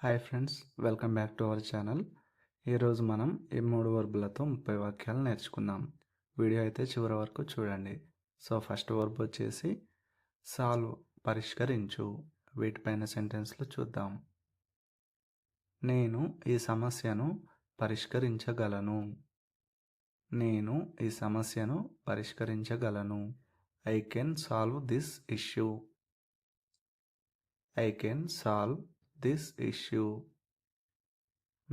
Hi friends, welcome back to our channel. ఈరోజు మనం ఈ 3 వర్బులతో 30 వాక్యాలు నేర్చుకుందాం. వీడియో అయితే చివరి వరకు చూడండి. సో ఫస్ట్ వర్బ్ వచ్చేసి సాల్వ్, పరిష్కరించు. వీటిపైన సెంటెన్స్లు చూద్దాం. నేను ఈ సమస్యను పరిష్కరించగలను. నేను ఈ సమస్యను పరిష్కరించగలను. I can solve this issue. I can solve this issue.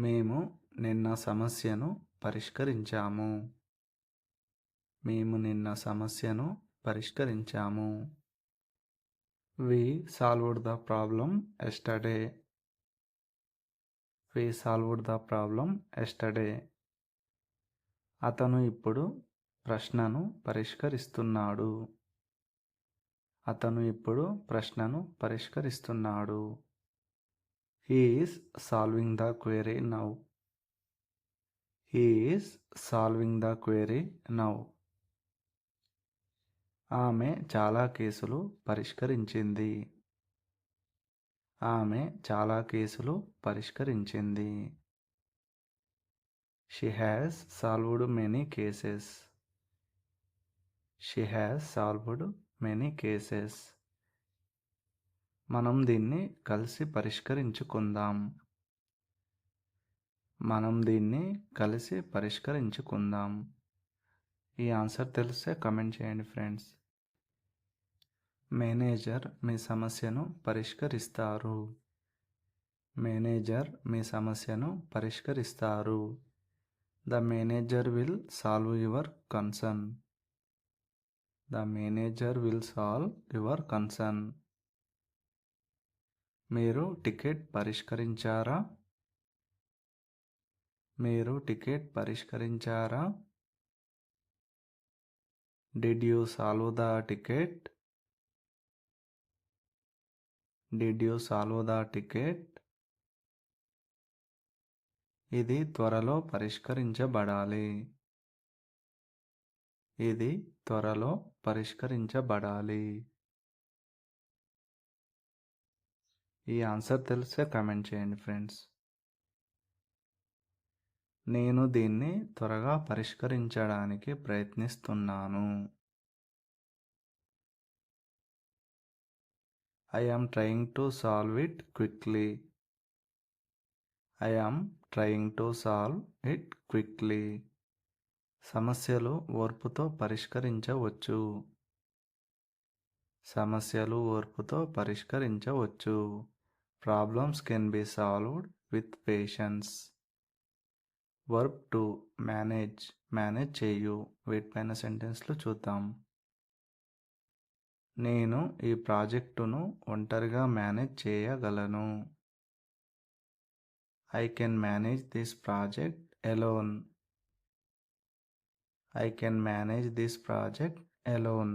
మేము నిన్న సమస్యను పరిష్కరించాము. మేము నిన్న సమస్యను పరిష్కరించాము. We solved the problem yesterday. We solved the problem yesterday. అతను ఇప్పుడు ప్రశ్నను పరిష్కరిస్తున్నాడు. అతను ఇప్పుడు ప్రశ్నను పరిష్కరిస్తున్నాడు. He is solving the query now. He is solving the query now. ఆమె చాలా కేసులు పరిష్కరించింది. ఆమె చాలా కేసులు పరిష్కరించింది. She has solved many cases. She has solved many cases. మనం దీన్ని కలిసి పరిష్కరించుకుందాం. మనం దీన్ని కలిసి పరిష్కరించుకుందాం. ఈ ఆన్సర్ తెలిస్తే కమెంట్ చేయండి ఫ్రెండ్స్. మేనేజర్ మీ సమస్యను పరిష్కరిస్తారు. మేనేజర్ మీ సమస్యను పరిష్కరిస్తారు. The manager will solve your concern. The manager will solve your concern. మీరు టికెట్ పరిష్కరించారా? మీరు ticket పరిష్కరించారా? Did you solve the ticket? Did you solve the ticket? ఇది త్వరలో పరిష్కరించబడాలి. ఇది త్వరలో పరిష్కరించబడాలి. ఈ ఆన్సర్ తెలిస్తే కామెంట్ చేయండి ఫ్రెండ్స్. నేను దీన్ని త్వరగా పరిష్కరించడానికి ప్రయత్నిస్తున్నాను. I am trying to solve it quickly. I am trying to solve it quickly. సమస్యలు ఓర్పుతో పరిష్కరించవచ్చు. సమస్యలు ఓర్పుతో పరిష్కరించవచ్చు. Problems can be solved with patience. Verb to manage, manage చేయు. వీటిపైన సెంటెన్స్లు చూద్దాం. నేను ఈ ప్రాజెక్టును ఒంటరిగా మేనేజ్ చేయగలను. I can manage this project alone. I can manage this project alone.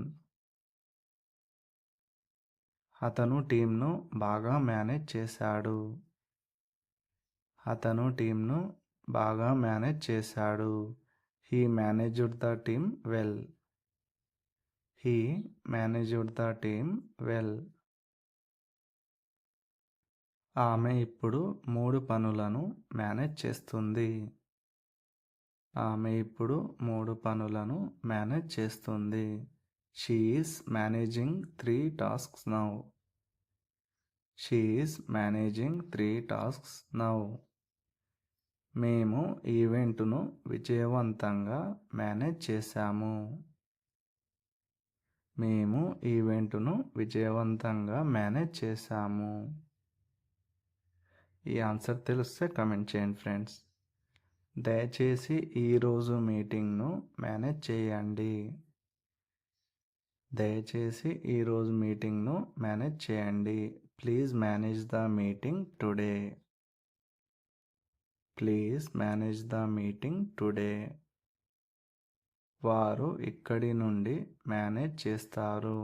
అతను టీంను బాగా మేనేజ్ చేశాడు. అతను టీంను బాగా మేనేజ్ చేశాడు. He managed the team well. He managed the team well. ఆమె ఇప్పుడు 3 పనులను మేనేజ్ చేస్తుంది. ఆమె ఇప్పుడు 3 పనులను మేనేజ్ చేస్తుంది. She is managing 3 tasks now. She is managing 3 tasks now. మేము ఈవెంట్ను విజయవంతంగా మేనేజ్ చేశాము. మేము ఈవెంట్ను విజయవంతంగా మేనేజ్ చేశాము. ఈ ఆన్సర్ తెలిస్తే కమెంట్ చేయండి ఫ్రెండ్స్. దయచేసి ఈరోజు మీటింగ్ను మేనేజ్ చేయండి. దయచేసి ఈరోజు మీటింగ్ను మేనేజ్ చేయండి. Please manage the meeting today. Please manage the meeting today. వారు ఇక్కడి నుండి మేనేజ్ చేస్తారు.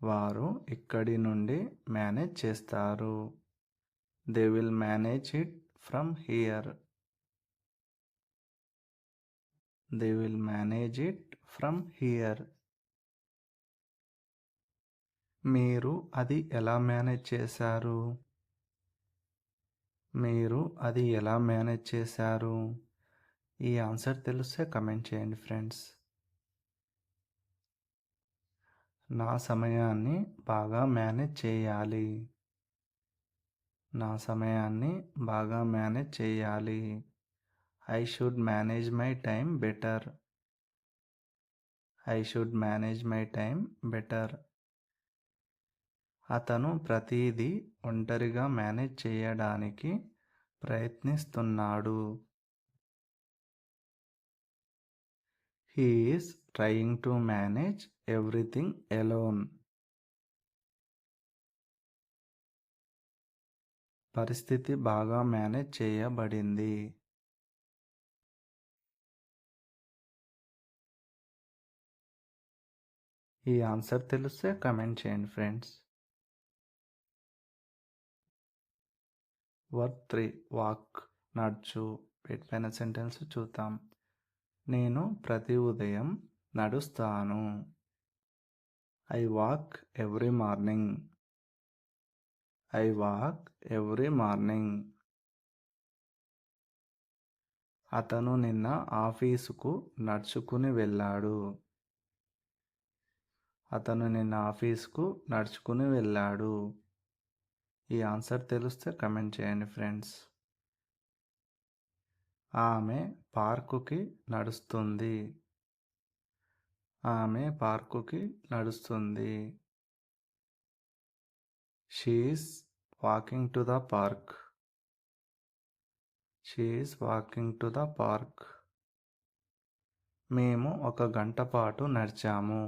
వారు ఇక్కడి నుండి మేనేజ్ చేస్తారు. They will manage it from here. They will manage it from here. మీరు అది ఎలా మేనేజ్ చేశారు? మీరు అది ఎలా మేనేజ్ చేశారు? ఈ ఆన్సర్ తెలిస్తే కమెంట్ చేయండి ఫ్రెండ్స్. నా సమయాన్ని బాగా మేనేజ్ చేయాలి. నా సమయాన్ని బాగా మేనేజ్ చేయాలి. I should manage my time better. I should manage my time better. అతను ప్రతిదీ ఒంటరిగా మేనేజ్ చేయడానికి ప్రయత్నిస్తున్నాడు. He is trying to manage everything alone. పరిస్థితి బాగా మేనేజ్ చేయబడింది. ఈ ఆన్సర్ తెలిస్తే కమెంట్ చేయండి ఫ్రెండ్స్. వర్క్ 3 వాక్ నడుచు. వీటిపైన సెంటెన్స్ చూద్దాం. నేను ప్రతి ఉదయం నడుస్తాను. I walk every morning. I walk every morning. అతను నిన్న ఆఫీసుకు నడుచుకుని వెళ్ళాడు. అతను నిన్న ఆఫీసుకు నడుచుకుని వెళ్ళాడు. ఈ ఆన్సర్ తెలిస్తే కమెంట్ చేయండి ఫ్రెండ్స్. ఆమె పార్కుకి నడుస్తుంది. ఆమె పార్కుకి నడుస్తుంది. She is walking to the park. She is walking to the park. మేము 1 గంట పాటు నడిచాము.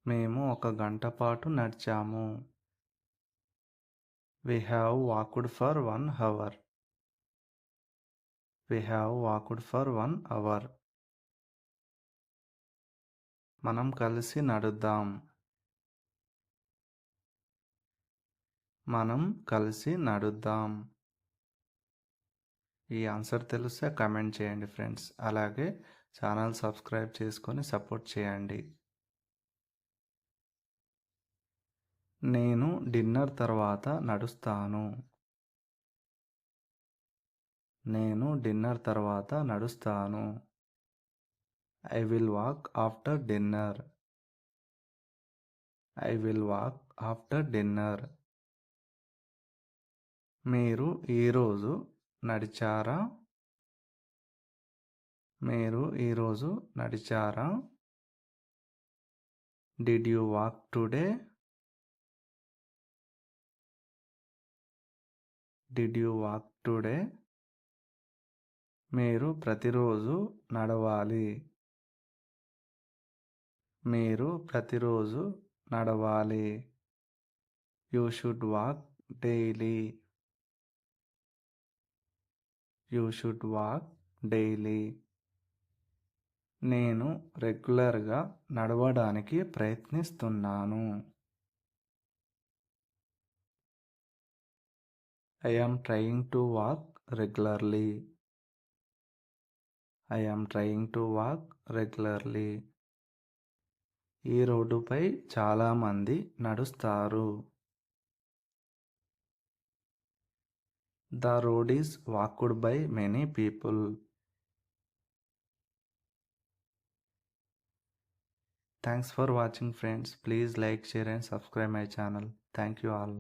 మేము 1 గంట పాటు నడిచాము. We have walked for 1 hour. We have walked for 1 hour. మనం కలిసి నడుద్దాం. మనం కలిసి నడుద్దాం. ఈ ఆన్సర్ తెలిస్తే కమెంట్ చేయండి ఫ్రెండ్స్. అలాగే ఛానల్ సబ్స్క్రైబ్ చేసుకొని సపోర్ట్ చేయండి. నేను డిన్నర్ తర్వాత నడుస్తాను. నేను డిన్నర్ తర్వాత నడుస్తాను. I will walk after dinner. I will walk after dinner. మీరు ఈరోజు నడిచారా? మీరు ఈరోజు నడిచారా? Did you walk today? Did you walk today? మీరు ప్రతిరోజు నడవాలి. మీరు ప్రతిరోజు నడవాలి. You should walk daily. You should walk daily. నేను రెగ్యులర్గా నడవడానికి ప్రయత్నిస్తున్నాను. I am trying to walk regularly. I am trying to walk regularly. ఈ రోడ్డుపై చాలామంది నడుస్తారు. The road is walked by many people. Thanks for watching friends. Please like, share and subscribe my channel. Thank you all.